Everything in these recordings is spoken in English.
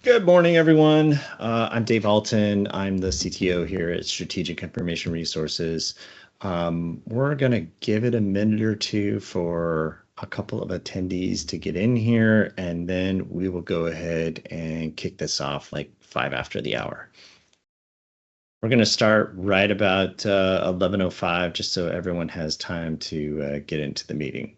Good morning, everyone. I'm Dave Alton. I'm the CTO here at Strategic Information Resources. We're going to give it a minute or two for a couple of attendees to get in here, and then we will go ahead and kick this off like 5 after the hour. We're going to start right about 11:05, just so everyone has time to get into the meeting.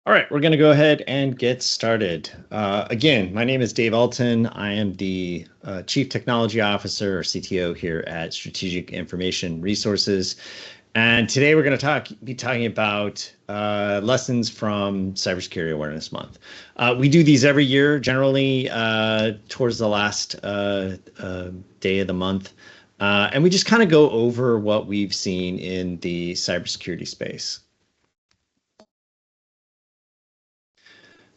All right, we're going to go ahead and get started. Again, my name is Dave Alton. I am the Chief Technology Officer or CTO here at Strategic Information Resources. And today we're going to be talking about lessons from Cybersecurity Awareness Month. We do these every year, generally towards the last day of the month. And we just kind of go over what we've seen in the cybersecurity space.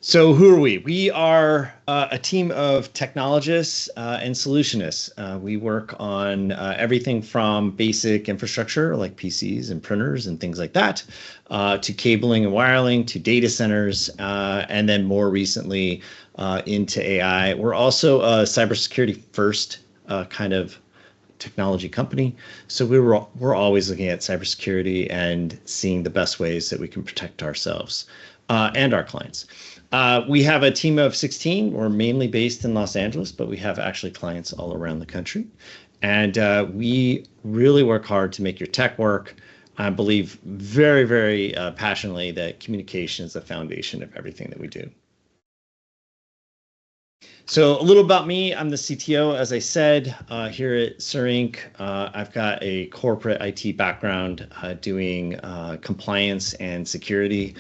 So who are we? We are a team of technologists and solutionists. We work on everything from basic infrastructure like PCs and printers and things like that, to cabling and wiring, to data centers, and then more recently into AI. We're also a cybersecurity first kind of technology company. So we're always looking at cybersecurity and seeing the best ways that we can protect ourselves and our clients. We have a team of 16. We're mainly based in Los Angeles, but we have actually clients all around the country. And we really work hard to make your tech work. I believe very, very passionately that communication is the foundation of everything that we do. So a little about me. I'm the CTO, as I said, here at Sirinc. I've got a corporate IT background doing compliance and security.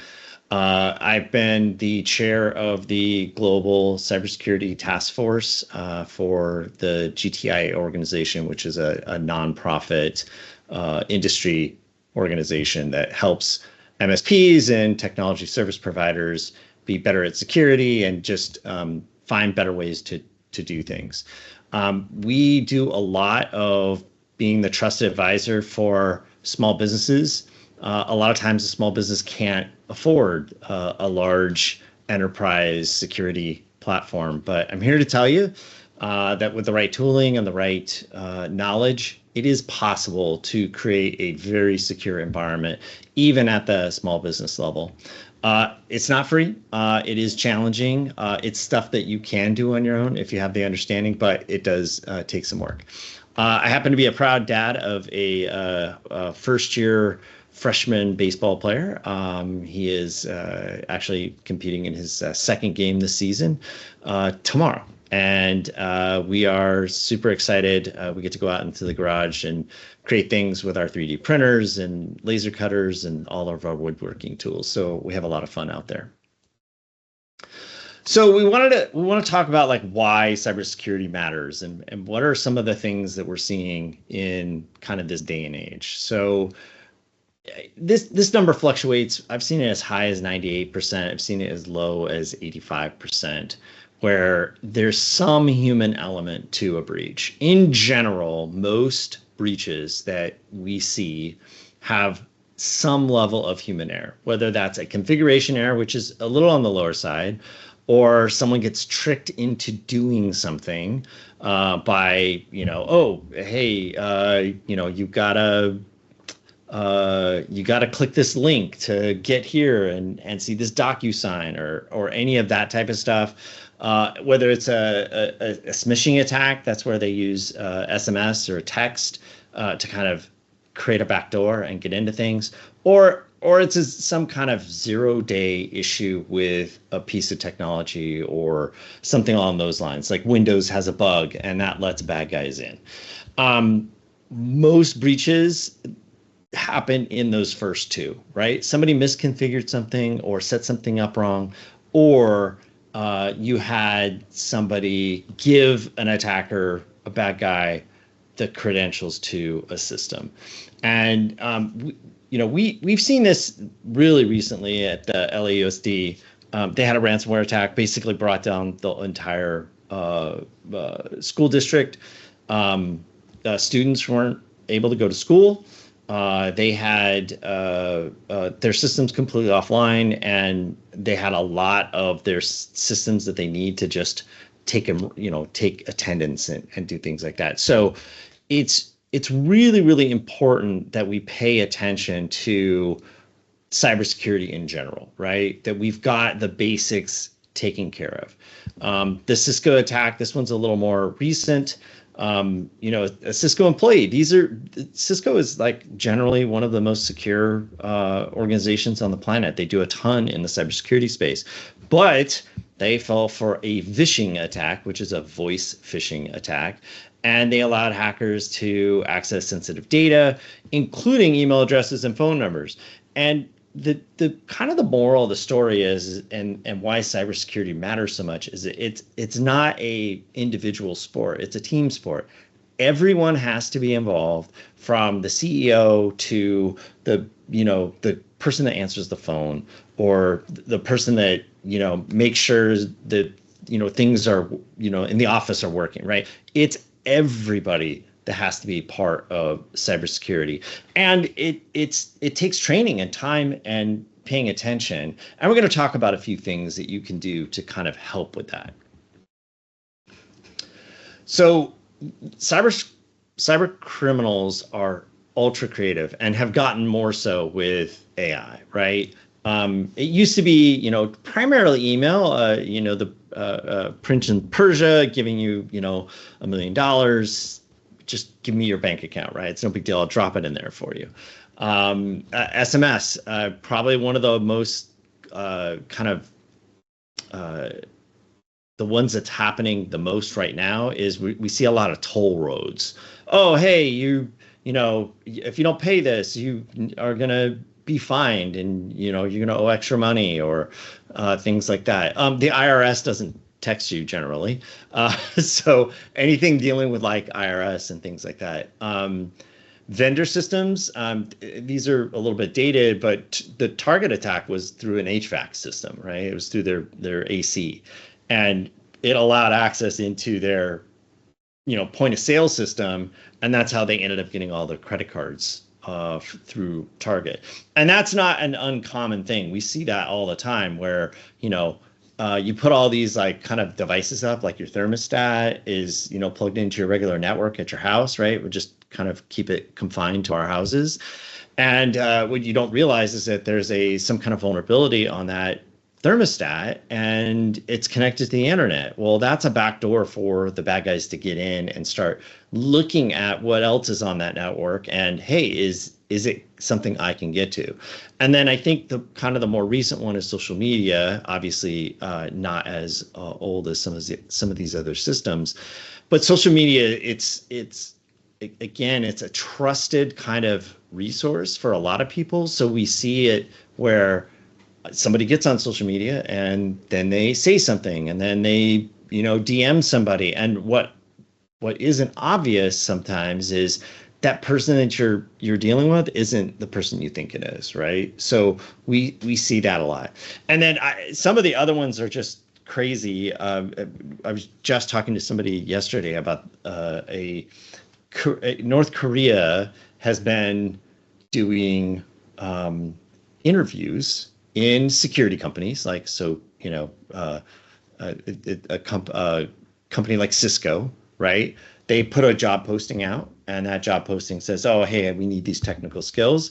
I've been the chair of the Global Cybersecurity Task Force for the GTI organization, which is a nonprofit industry organization that helps MSPs and technology service providers be better at security and just find better ways to do things. We do a lot of being the trusted advisor for small businesses. A lot of times a small business can't afford a large enterprise security platform, but I'm here to tell you that with the right tooling and the right knowledge, it is possible to create a very secure environment, even at the small business level. It's not free. It is challenging. It's stuff that you can do on your own if you have the understanding, but it does take some work. I happen to be a proud dad of a first-year freshman baseball player. He is actually competing in his second game this season tomorrow. And we are super excited. We get to go out into the garage and create things with our 3D printers and laser cutters and all of our woodworking tools. So we have a lot of fun out there. So we want to talk about like why cybersecurity matters and what are some of the things that we're seeing in kind of this day and age. So this number fluctuates. I've seen it as high as 98%. I've seen it as low as 85%, where there's some human element to a breach. In general, most breaches that we see have some level of human error, whether that's a configuration error, which is a little on the lower side, or someone gets tricked into doing something by, oh, hey, you gotta click this link to get here and see this DocuSign or any of that type of stuff. Whether it's a smishing attack, that's where they use SMS or text to kind of create a backdoor and get into things, or it's some kind of zero-day issue with a piece of technology or something along those lines, like Windows has a bug and that lets bad guys in. Most breaches happen in those first two, right? Somebody misconfigured something or set something up wrong, or you had somebody give an attacker, a bad guy, the credentials to a system. And we've seen this really recently at the LAUSD. They had a ransomware attack, basically brought down the entire school district. Students weren't able to go to school. They had their systems completely offline, and they had a lot of their systems that they need to just take attendance and do things like that. So it's really, really important that we pay attention to cybersecurity in general, right? That we've got the basics taken care of. The Cisco attack, this one's a little more recent. A Cisco employee. Cisco is like generally one of the most secure organizations on the planet. They do a ton in the cybersecurity space, but they fell for a phishing attack, which is a voice phishing attack. And they allowed hackers to access sensitive data, including email addresses and phone numbers. And the kind of the moral of the story is, and why cybersecurity matters so much, is it's not a individual sport, it's a team sport. Everyone has to be involved, from the CEO to the person that answers the phone, or the person that makes sure that things are in the office are working, right? It's everybody that has to be part of cybersecurity, and it takes training and time and paying attention. And we're going to talk about a few things that you can do to kind of help with that. So cyber criminals are ultra creative and have gotten more so with AI, right? It used to be, primarily email, the Prince in Persia giving you, $1 million. Just give me your bank account, right? It's no big deal. I'll drop it in there for you. SMS, probably one of the most the ones that's happening the most right now is we see a lot of toll roads. Oh, hey, if you don't pay this, you are going to be fined, and you're going to owe extra money, or things like that. The IRS doesn't text you generally, so anything dealing with like IRS and things like that. Vendor systems, these are a little bit dated, but the target attack was through an HVAC system, right? It was through their AC, and it allowed access into their point of sale system, and that's how they ended up getting all their credit cards through Target. And that's not an uncommon thing. We see that all the time, where you put all these like kind of devices up, like your thermostat is plugged into your regular network at your house, right? We just kind of keep it confined to our houses. And what you don't realize is that there's some kind of vulnerability on that thermostat, and it's connected to the internet. Well, that's a backdoor for the bad guys to get in and start looking at what else is on that network, and hey, is it something I can get to? And then I think the kind of the more recent one is social media, obviously not as old as some of these other systems, but social media, it's a trusted kind of resource for a lot of people. So we see it where somebody gets on social media and then they say something, and then they DM somebody, and what isn't obvious sometimes is that person that you're dealing with isn't the person you think it is, right? So we see that a lot. And then some of the other ones are just crazy. I was just talking to somebody yesterday about North Korea has been doing interviews in security companies, like, a company like Cisco, right? They put a job posting out, and that job posting says, oh, hey, we need these technical skills.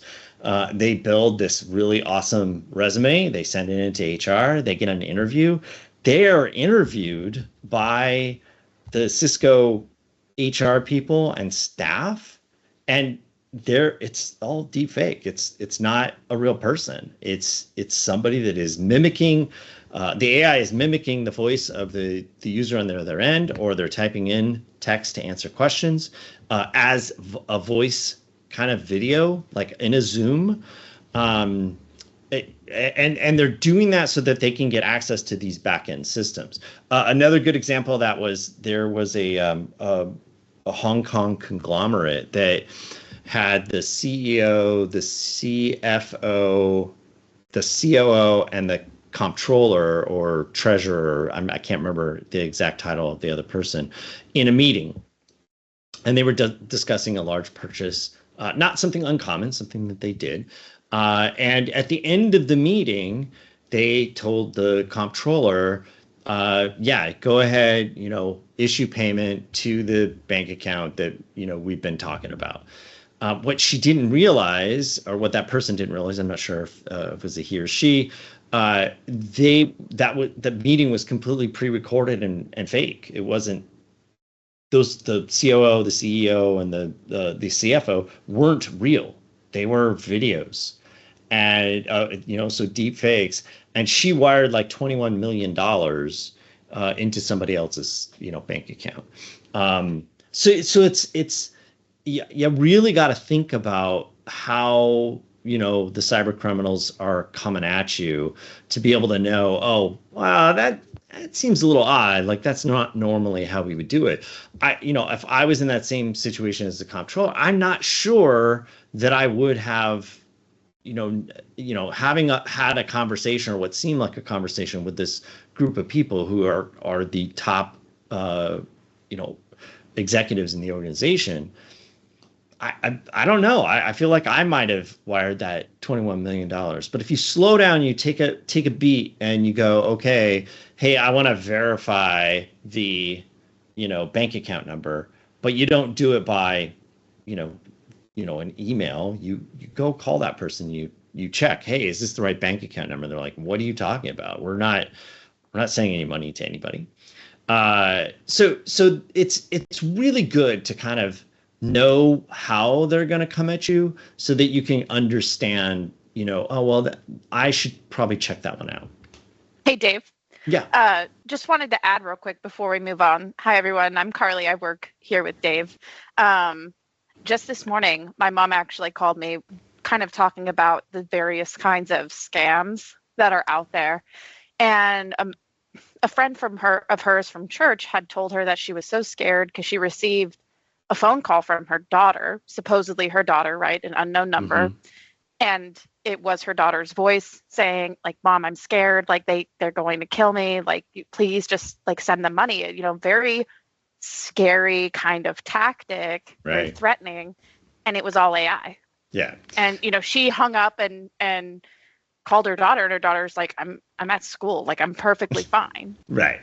They build this really awesome resume. They send it into HR. They get an interview. They are interviewed by the Cisco HR people and staff, and it's all deep fake. It's not a real person. It's somebody that is mimicking, the AI is mimicking the voice of the user on the other end, or they're typing in text to answer questions as a voice kind of video, like in a Zoom. And they're doing that so that they can get access to these back-end systems. Another good example of that was there was a Hong Kong conglomerate that had the CEO, the CFO, the COO, and the comptroller or treasurer, I can't remember the exact title of the other person, in a meeting. And they were discussing a large purchase, not something uncommon, something that they did. And at the end of the meeting, they told the comptroller, yeah, go ahead, issue payment to the bank account that, we've been talking about. What she didn't realize, or what that person didn't realize, I'm not sure if it was a he or she, the meeting was completely pre-recorded and fake. It wasn't the COO, the CEO, and the CFO weren't real. They were videos, and so deep fakes. And she wired like $21 million into somebody else's bank account. So it's you really got to think about how the cyber criminals are coming at you to be able to know, oh wow, that seems a little odd. Like that's not normally how we would do it. If I was in that same situation as the comptroller, I'm not sure that I would have having had a conversation, or what seemed like a conversation, with this group of people who are the top executives in the organization. I don't know. I feel like I might have wired that $21 million. But if you slow down, you take a beat and you go, okay, hey, I want to verify the bank account number, but you don't do it by an email. You go call that person. You check, hey, is this the right bank account number? They're like, what are you talking about? We're not sending any money to anybody. So it's really good to kind of know how they're going to come at you, so that you can understand, oh, well, I should probably check that one out. Hey, Dave. Yeah. Just wanted to add real quick before we move on. Hi, everyone. I'm Carly. I work here with Dave. Just this morning, my mom actually called me, kind of talking about the various kinds of scams that are out there. And a friend of hers from church had told her that she was so scared because she received a phone call from her daughter, supposedly her daughter, right? An unknown number. Mm-hmm. And it was her daughter's voice saying, like, Mom, I'm scared. Like they're going to kill me. Like, please just like send them money. Very scary kind of tactic, right. Very threatening. And it was all AI. Yeah. And, she hung up and called her daughter, and her daughter's like, I'm at school. Like, I'm perfectly fine. Right.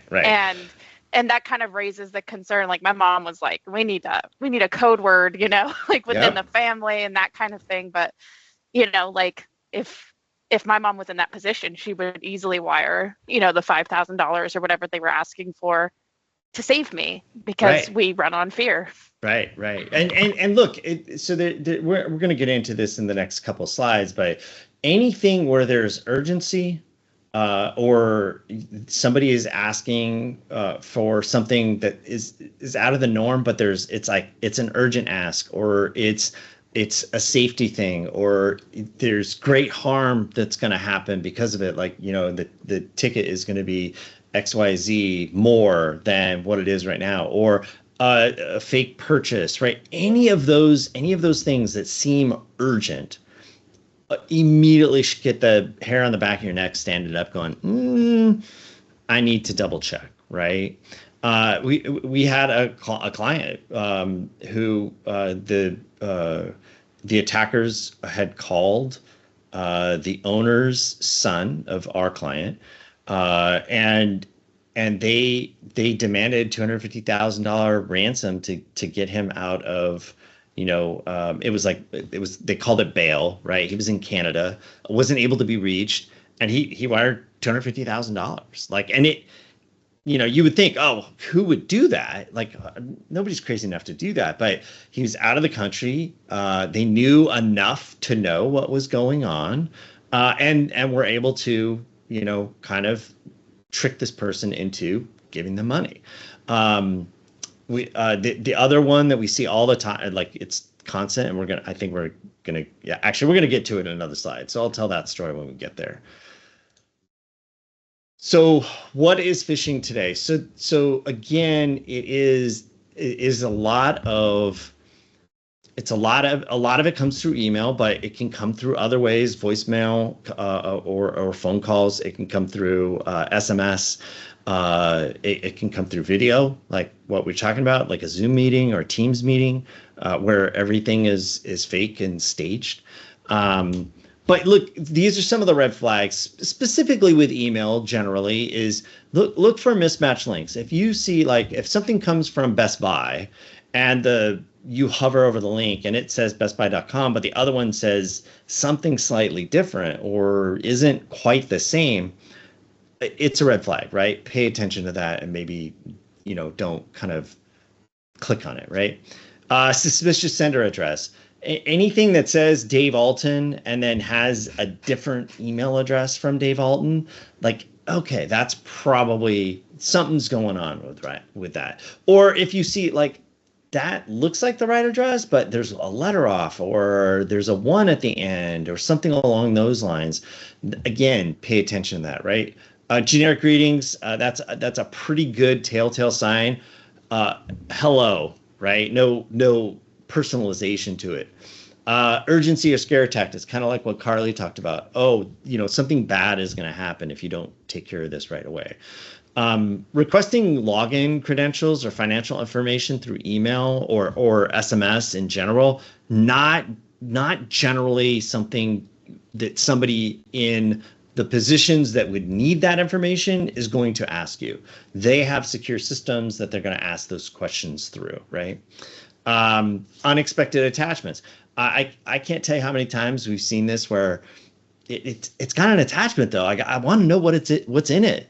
And that kind of raises the concern. Like, my mom was like, we need a code word, like within the family and that kind of thing. But, like if my mom was in that position, she would easily wire, the $5,000 or whatever they were asking for to save me, because we run on fear. Right. And look, we're going to get into this in the next couple of slides, but anything where there's urgency, or somebody is asking for something that is out of the norm, but it's an urgent ask, or it's a safety thing, or there's great harm that's going to happen because of it. Like, the ticket is going to be XYZ more than what it is right now, or a fake purchase, right? Any of those things that seem urgent, immediately should get the hair on the back of your neck standing up going, I need to double check, right? We had a client who the attackers had called the owner's son of our client, and they demanded $250,000 ransom to get him out of, they called it bail, right? He was in Canada, wasn't able to be reached, and he wired $250,000. Like, and it, you would think, oh, who would do that? Like, nobody's crazy enough to do that. But he was out of the country. They knew enough to know what was going on, and were able to, kind of trick this person into giving them money. The other one that we see all the time, like, it's constant, and we're gonna get to it in another slide. So I'll tell that story when we get there. So what is phishing today? So again, it is a lot of it comes through email, but it can come through other ways, voicemail, or phone calls. It can come through SMS. It can come through video, like what we're talking about, like a Zoom meeting or a Teams meeting, where everything is fake and staged. But look, these are some of the red flags, specifically with email generally, is look for mismatched links. If you see, like, if something comes from Best Buy and you hover over the link and it says bestbuy.com, but the other one says something slightly different or isn't quite the same, it's a red flag, right? Pay attention to that and maybe, don't kind of click on it, right? Suspicious sender address. Anything that says Dave Alton and then has a different email address from Dave Alton, like, okay, that's probably something's going on with that. Or if you see, like, that looks like the right address, but there's a letter off or there's a 1 at the end or something along those lines, again, pay attention to that, right? Generic greetings, that's a pretty good telltale sign. Hello, right? No personalization to it. Urgency or scare tactics, kind of like what Carly talked about. Oh, something bad is going to happen if you don't take care of this right away. Requesting login credentials or financial information through email or SMS in general, not generally something that somebody in the positions that would need that information is going to ask you. They have secure systems that they're going to ask those questions through, right? Unexpected attachments. I can't tell you how many times we've seen this where it's got an attachment though. I want to know what's in it.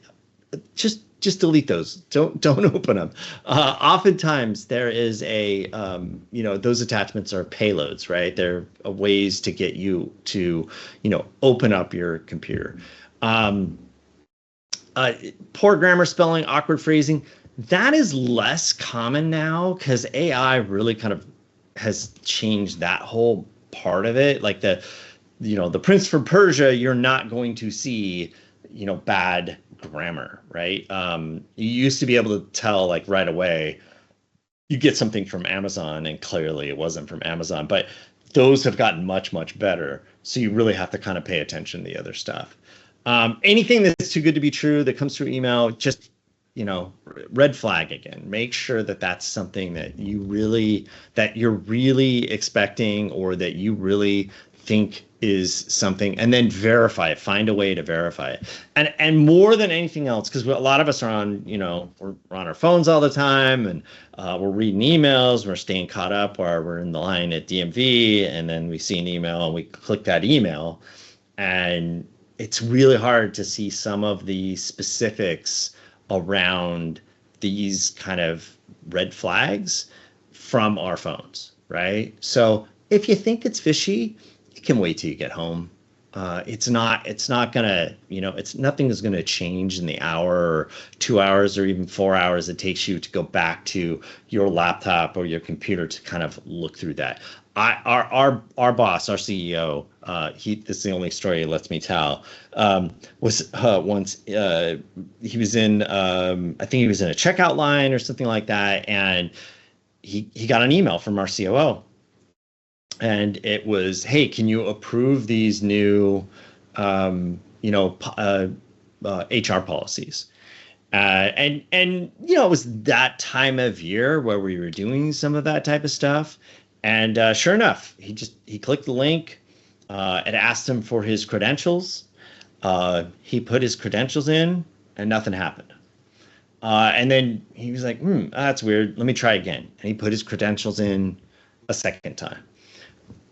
Just delete those. Don't open them. Oftentimes there is those attachments are payloads, right? They're ways to get you to, open up your computer. Poor grammar, spelling, awkward phrasing. That is less common now because AI really kind of has changed that whole part of it. Like the Prince from Persia, you're not going to see, bad grammar, right? You used to be able to tell like right away, you get something from Amazon and clearly it wasn't from Amazon, but those have gotten much, much better. So you really have to kind of pay attention to the other stuff. Anything that's too good to be true that comes through email, just, red flag again. Make sure that that's something that you're really expecting or that you really think is something, and then verify it. Find a way to verify it. And more than anything else, because a lot of us are on, we're on our phones all the time, and we're reading emails, we're staying caught up, or we're in the line at DMV, and then we see an email and we click that email, and it's really hard to see some of the specifics around these kind of red flags from our phones, right? So if you think it's fishy, you can wait till you get home. It's not gonna, nothing is gonna change in the hour or 2 hours or even 4 hours it takes you to go back to your laptop or your computer to kind of look through that. Our boss, our CEO, this is the only story he lets me tell, was once he was in, I think he was in a checkout line or something like that, and he got an email from our COO. And it was, hey, can you approve these new, HR policies? And it was that time of year where we were doing some of that type of stuff. And sure enough, he clicked the link. It asked him for his credentials. He put his credentials in, and nothing happened. And then he was like, that's weird. Let me try again. And he put his credentials in a second time.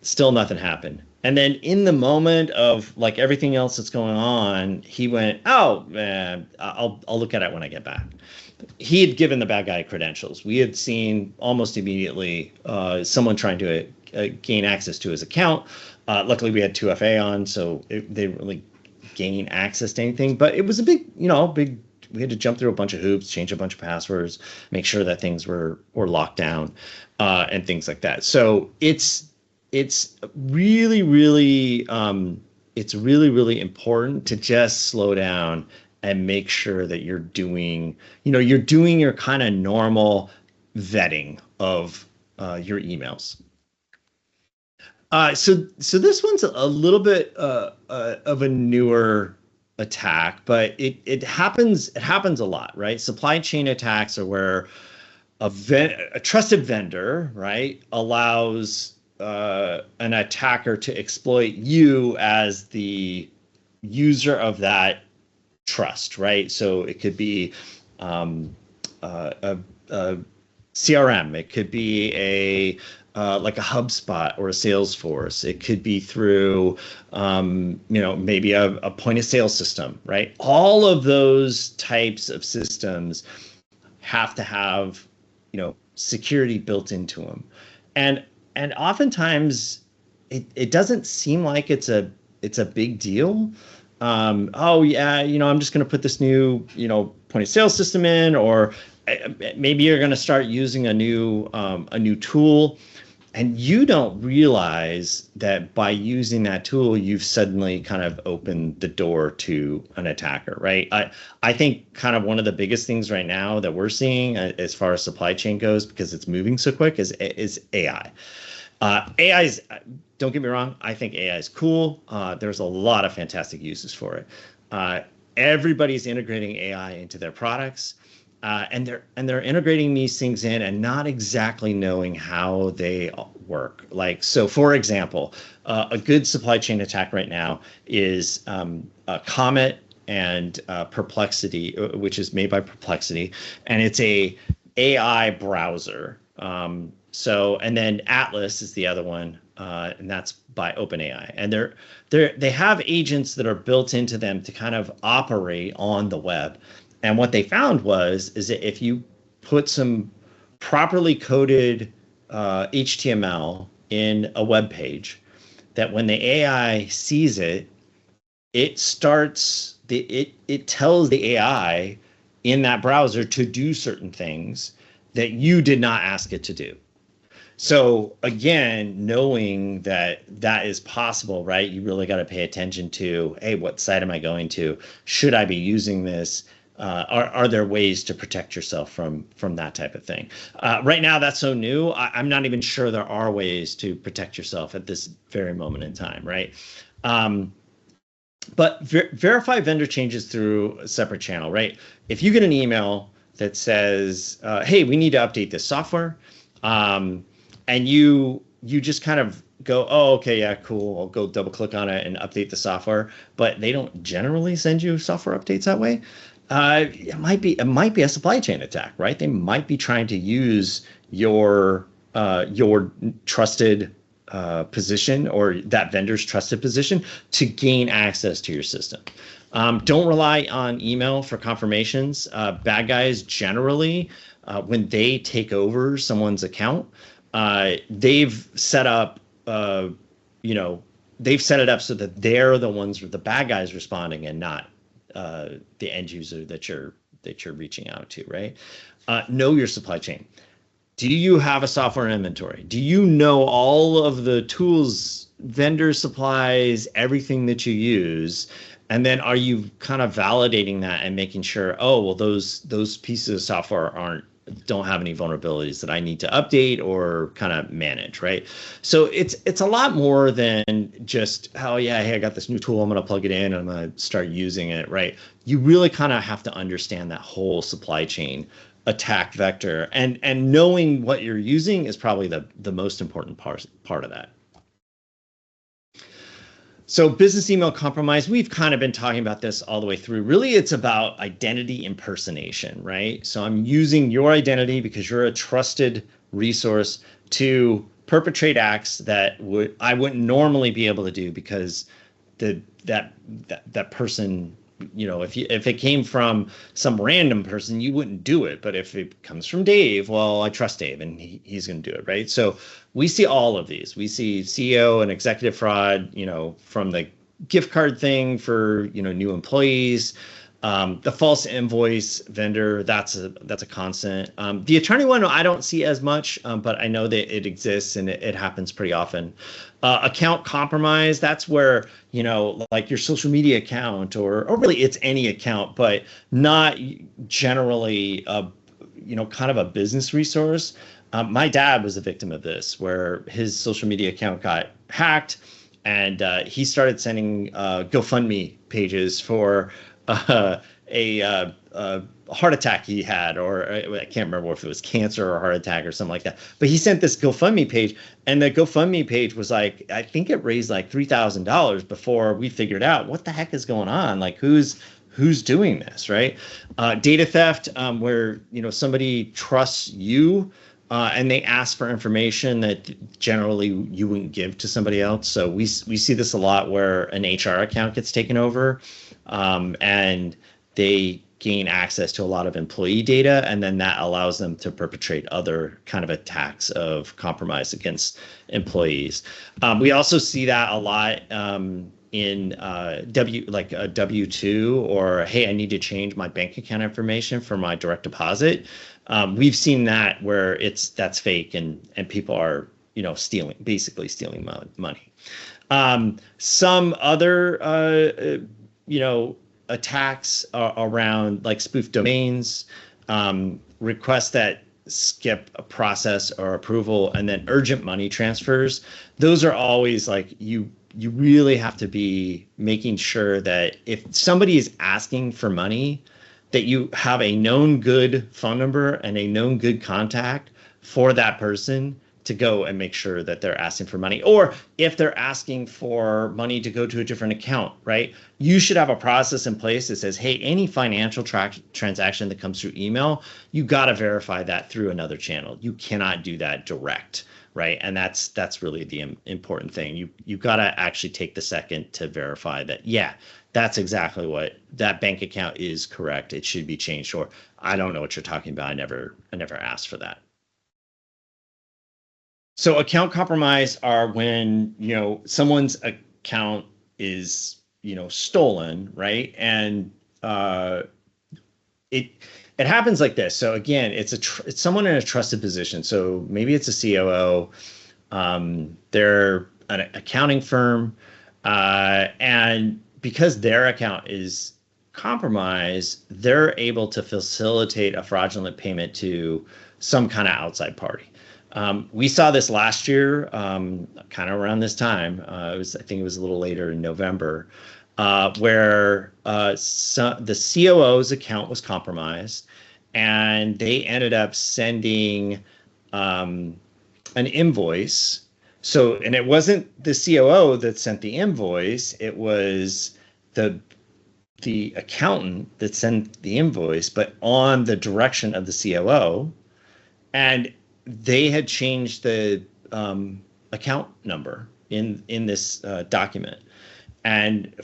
Still nothing happened. And then in the moment of like everything else that's going on, he went, I'll look at it when I get back. He had given the bad guy credentials. We had seen almost immediately someone trying to gain access to his account. Luckily, we had 2FA on, so they didn't really gain access to anything. But it was a big. We had to jump through a bunch of hoops, change a bunch of passwords, make sure that things were locked down, and things like that. So it's really, really important to just slow down and make sure that you're doing your kind of normal vetting of your emails. So this one's a little bit of a newer attack, but it happens a lot, right? Supply chain attacks are where a trusted vendor, right, allows an attacker to exploit you as the user of that trust, right? So it could be a CRM, it could be a like a HubSpot or a Salesforce. It could be through, maybe a point of sale system, right? All of those types of systems have to have, security built into them, and oftentimes it doesn't seem like it's a big deal. Oh yeah, I'm just going to put this new, point of sale system in, or maybe you're going to start using a new tool, and you don't realize that by using that tool, you've suddenly kind of opened the door to an attacker, right? I think kind of one of the biggest things right now that we're seeing as far as supply chain goes, because it's moving so quick, is AI. AI is, don't get me wrong, I think AI is cool. There's a lot of fantastic uses for it. Everybody's integrating AI into their products. And they're integrating these things in and not exactly knowing how they work. Like, so for example, a good supply chain attack right now is Comet and Perplexity, which is made by Perplexity, and it's a AI browser. And then Atlas is the other one, and that's by OpenAI. And they have agents that are built into them to kind of operate on the web. And what they found is that if you put some properly coded HTML in a web page, that when the AI sees it, it tells the AI in that browser to do certain things that you did not ask it to do. So again, knowing that is possible, right? You really got to pay attention to, hey, what site am I going to? Should I be using this? Are there ways to protect yourself from that type of thing? Right now, that's so new. I'm not even sure there are ways to protect yourself at this very moment in time, right? But verify vendor changes through a separate channel, right? If you get an email that says, "Hey, we need to update this software," and you just kind of go, "Oh, okay, yeah, cool. I'll go double click on it and update the software," but they don't generally send you software updates that way. It might be a supply chain attack, right? They might be trying to use your trusted position, or that vendor's trusted position, to gain access to your system. Don't rely on email for confirmations. Bad guys generally, when they take over someone's account, they've set up they've set it up so that they're the ones, the bad guys, responding, and not the end user that you're reaching out to, right? Know your supply chain. Do you have a software inventory? Do you know all of the tools, vendor supplies, everything that you use? And then are you kind of validating that and making sure, oh, well, those pieces of software don't have any vulnerabilities that I need to update or kind of manage, right? So it's a lot more than just, oh yeah, hey, I got this new tool, I'm going to plug it in and I'm going to start using it, right? You really kind of have to understand that whole supply chain attack vector, and knowing what you're using is probably the most important part of that. So business email compromise, we've kind of been talking about this all the way through. Really, it's about identity impersonation, right? So I'm using your identity because you're a trusted resource to perpetrate acts that I wouldn't normally be able to do, because that person, if it came from some random person, you wouldn't do it. But if it comes from Dave, well, I trust Dave and he's going to do it, right? So we see all of these. We see CEO and executive fraud, from the gift card thing for, new employees, the false invoice vendor, that's a constant. The attorney one, I don't see as much, but I know that it exists and it happens pretty often. Account compromise, that's where, like your social media account, or really it's any account, but not generally, kind of a business resource. My dad was a victim of this, where his social media account got hacked, and he started sending GoFundMe pages for a heart attack he had, or I can't remember if it was cancer or heart attack or something like that. But he sent this GoFundMe page, and the GoFundMe page was like, I think it raised like $3,000 before we figured out what the heck is going on. Like who's doing this, right? Data theft, where somebody trusts you. And they ask for information that generally you wouldn't give to somebody else. So we see this a lot where an HR account gets taken over, and they gain access to a lot of employee data, and then that allows them to perpetrate other kind of attacks of compromise against employees. We also see that a lot in a W-2, or hey, I need to change my bank account information for my direct deposit. We've seen that where that's fake, and people are basically stealing money. Some other attacks around like spoof domains, requests that skip a process or approval, and then urgent money transfers. Those are always like you really have to be making sure that if somebody is asking for money, that you have a known good phone number and a known good contact for that person to go and make sure that they're asking for money. Or if they're asking for money to go to a different account, right? You should have a process in place that says, hey, any financial transaction that comes through email, you got to verify that through another channel. You cannot do that direct, right? And that's really the important thing. You got to actually take the second to verify that, yeah, that's exactly what that bank account is correct. It should be changed. Or I don't know what you're talking about. I never asked for that. So account compromise are when someone's account is stolen, right? And it happens like this. So again, it's someone in a trusted position. So maybe it's a COO. They're an accounting firm, and because their account is compromised, they're able to facilitate a fraudulent payment to some kind of outside party. We saw this last year, kind of around this time. I think it was a little later in November, where the COO's account was compromised, and they ended up sending an invoice. So, and it wasn't the COO that sent the invoice; it was the accountant that sent the invoice, but on the direction of the COO, and they had changed the account number in this document, and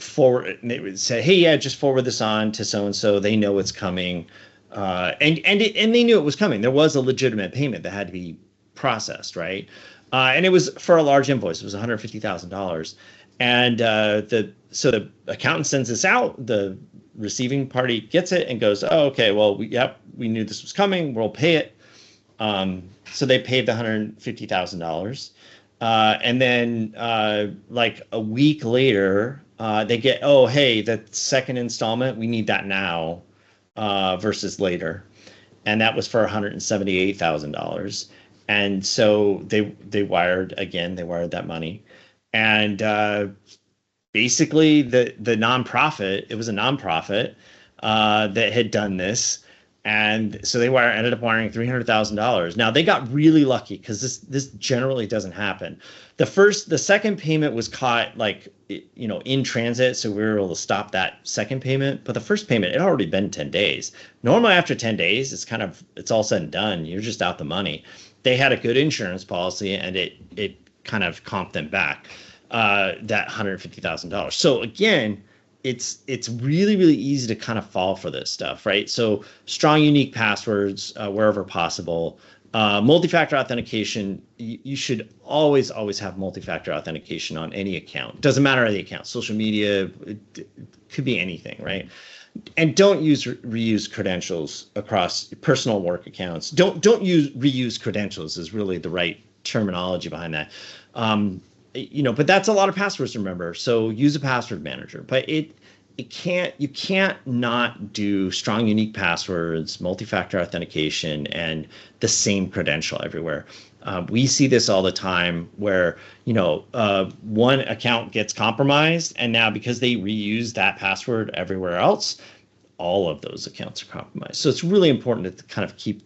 they would say, hey, yeah, just forward this on to so and so. They know it's coming, and they knew it was coming. There was a legitimate payment that had to be processed, right? And it was for a large invoice. It was $150,000. And so the accountant sends this out. The receiving party gets it and goes, oh, okay, well, we knew this was coming. We'll pay it. So they paid the $150,000. And then like a week later, they get, oh, hey, the second installment, we need that now versus later. And that was for $178,000. And so they wired that money. And basically the nonprofit, it was a nonprofit that had done this. And so they ended up wiring $300,000. Now they got really lucky because this generally doesn't happen. The second payment was caught in transit, so we were able to stop that second payment. But the first payment, it had already been 10 days. Normally after 10 days, it's all said and done. You're just out the money. They had a good insurance policy, and it kind of comped them back that $150,000. So again, it's really, really easy to kind of fall for this stuff, right? So strong, unique passwords wherever possible. Multi-factor authentication, you should always have multi-factor authentication on any account. Doesn't matter the account, social media, it could be anything, right? And don't reuse credentials across personal work accounts. Don't reuse credentials is really the right terminology behind that. But that's a lot of passwords to remember. So use a password manager. But you can't not do strong, unique passwords, multi-factor authentication, and the same credential everywhere. We see this all the time where, one account gets compromised, and now because they reuse that password everywhere else, all of those accounts are compromised. So it's really important to kind of keep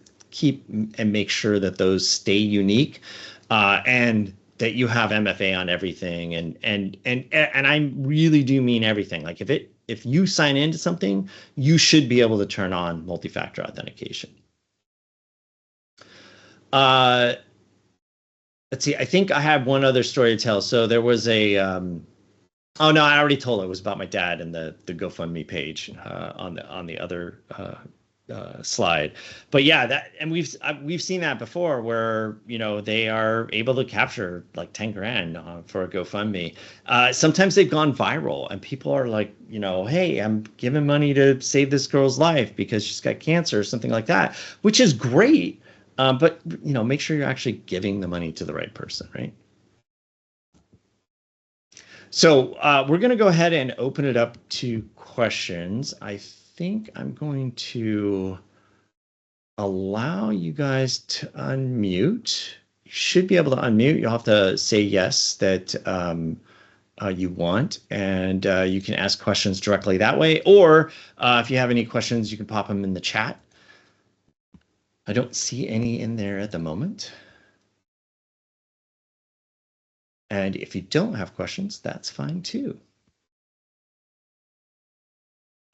and make sure that those stay unique, and that you have MFA on everything. And I really do mean everything. Like if you sign into something, you should be able to turn on multi-factor authentication. Let's see. I think I have one other story to tell. So there was a. Oh no, I already told it. It was about my dad and the GoFundMe page on the other slide. But yeah, and we've seen that before, where they are able to capture like 10 grand for a GoFundMe. Sometimes they've gone viral, and people are like, hey, I'm giving money to save this girl's life because she's got cancer or something like that, which is great. But make sure you're actually giving the money to the right person, right? So we're going to go ahead and open it up to questions. I think I'm going to allow you guys to unmute. You should be able to unmute. You'll have to say yes that you want, and you can ask questions directly that way. Or if you have any questions, you can pop them in the chat. I don't see any in there at the moment. And if you don't have questions, that's fine too.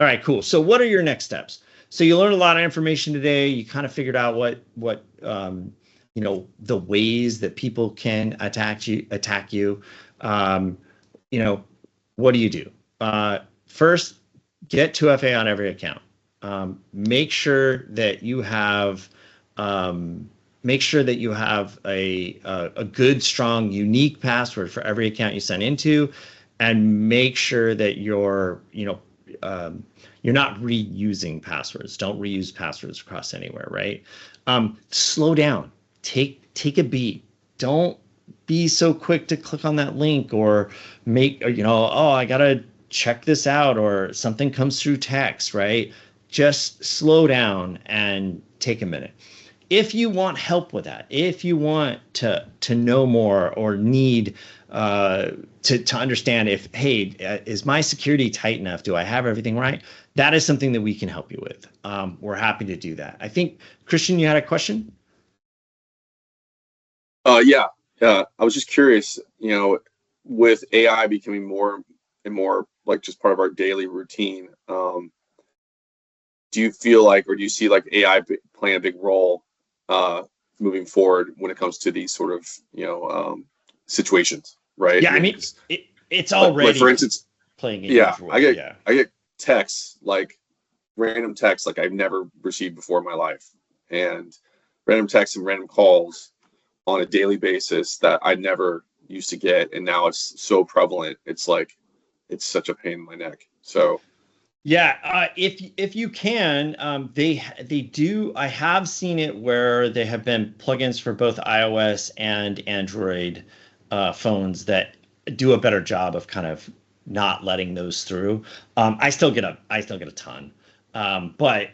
All right, cool. So what are your next steps? So you learned a lot of information today. You kind of figured out what the ways that people can attack you. What do you do? First, get 2FA on every account. Make sure that you have a good, strong, unique password for every account you sign into, and make sure that you're not reusing passwords. Don't reuse passwords across anywhere, right? Slow down. Take a beat. Don't be so quick to click on that link or I gotta check this out, or something comes through text, right? Just slow down and take a minute. If you want help with that, if you want to know more or need to understand is my security tight enough? Do I have everything right? That is something that we can help you with. We're happy to do that. I think, Christian, you had a question? Yeah. I was just curious, with AI becoming more and more like just part of our daily routine, do you feel like, or do you see like AI playing a big role moving forward when it comes to these sort of, situations, right? Yeah, I mean, it's already like for instance, playing a huge role. I get texts, like random texts like I've never received before in my life, and random texts and random calls on a daily basis that I never used to get, and now it's so prevalent. It's like it's such a pain in my neck. So yeah, if you can, they do. I have seen it where they have been plugins for both iOS and Android phones that do a better job of kind of not letting those through. I still get a ton, but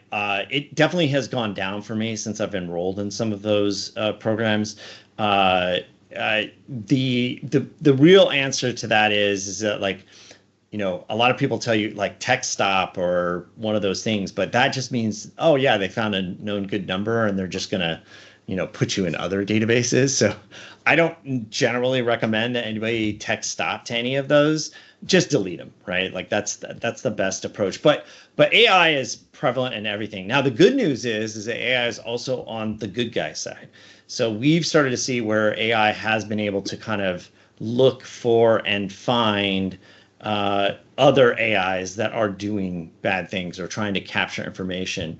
it definitely has gone down for me since I've enrolled in some of those programs. The real answer to that is that, like, a lot of people tell you like text stop or one of those things, but that just means, oh yeah, they found a known good number and they're just gonna, put you in other databases. So I don't generally recommend that anybody text stop to any of those. Just delete them, right? Like that's the best approach. But AI is prevalent in everything. Now the good news is that AI is also on the good guy side. So we've started to see where AI has been able to kind of look for and find other AIs that are doing bad things or trying to capture information.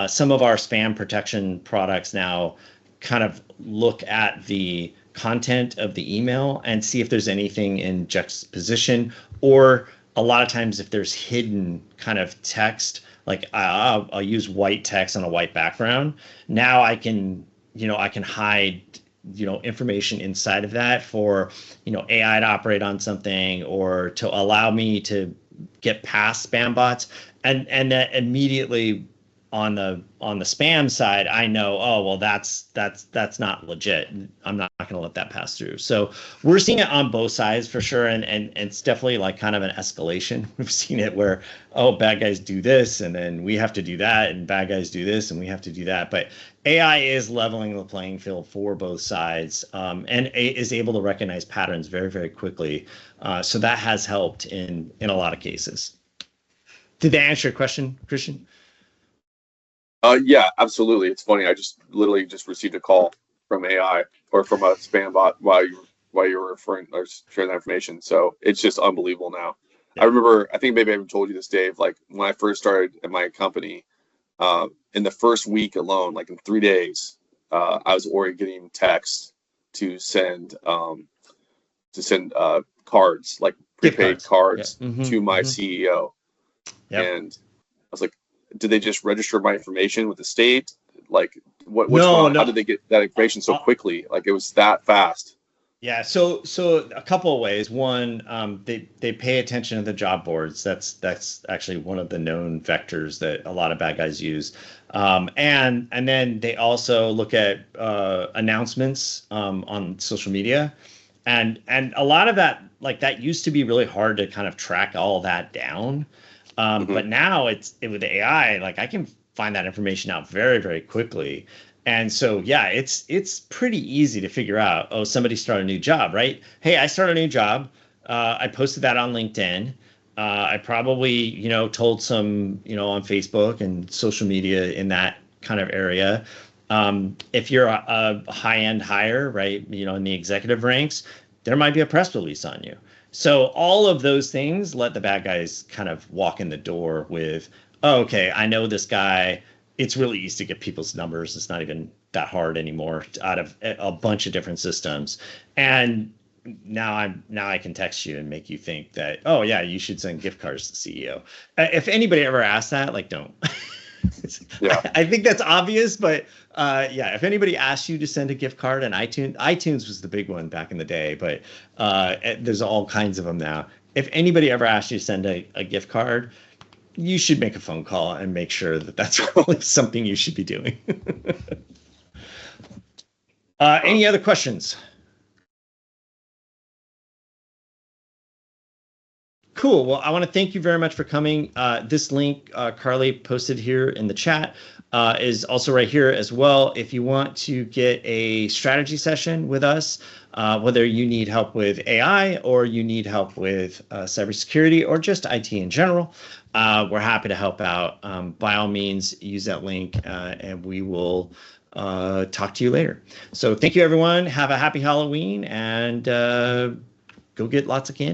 Some of our spam protection products now kind of look at the content of the email and see if there's anything in juxtaposition, or a lot of times if there's hidden kind of text, like I'll use white text on a white background. Now I can hide information inside of that for AI to operate on something, or to allow me to get past spam bots, and that immediately on the spam side, I know, oh well, that's not legit. I'm not going to let that pass through. So we're seeing it on both sides for sure, and it's definitely like kind of an escalation. We've seen it where, oh, bad guys do this, and then we have to do that, and bad guys do this, and we have to do that. But AI is leveling the playing field for both sides, and is able to recognize patterns very, very quickly. So that has helped in a lot of cases. Did that answer your question, Christian? Yeah, absolutely. It's funny. I just literally just received a call from AI or from a spam bot while you were referring or sharing that information. So it's just unbelievable now. Yeah. I remember, I think maybe I even told you this, Dave, like when I first started at my company, in the first week alone, like in 3 days, I was already getting texts to send cards, like prepaid cards yeah. To my CEO. Yep. And I was like, did they just register my information with the state? Like, what's going on? No. How did they get that information so quickly? Like, it was that fast. Yeah. So a couple of ways. One, they pay attention to the job boards. That's actually one of the known vectors that a lot of bad guys use. And then they also look at announcements on social media, and a lot of that, like, that used to be really hard to kind of track all that down. But now with the AI, like, I can find that information out very, very quickly. And so, yeah, it's pretty easy to figure out, oh, somebody started a new job, right? Hey, I started a new job. I posted that on LinkedIn. I probably, told some, on Facebook and social media in that kind of area. If you're a high-end hire, right, in the executive ranks, there might be a press release on you. So all of those things let the bad guys kind of walk in the door with, oh, okay, I know this guy. It's really easy to get people's numbers. It's not even that hard anymore out of a bunch of different systems. And now I can text you and make you think that, oh yeah, you should send gift cards to the CEO. If anybody ever asks that, like, don't. Yeah. I think that's obvious, but yeah, if anybody asks you to send a gift card, and iTunes was the big one back in the day, but there's all kinds of them now. If anybody ever asks you to send a gift card, you should make a phone call and make sure that that's really something you should be doing. Any other questions? Cool. Well, I want to thank you very much for coming. This link Carly posted here in the chat is also right here as well. If you want to get a strategy session with us, whether you need help with AI or you need help with cybersecurity or just IT in general, we're happy to help out. By all means, use that link and we will talk to you later. So thank you, everyone. Have a happy Halloween and go get lots of candy.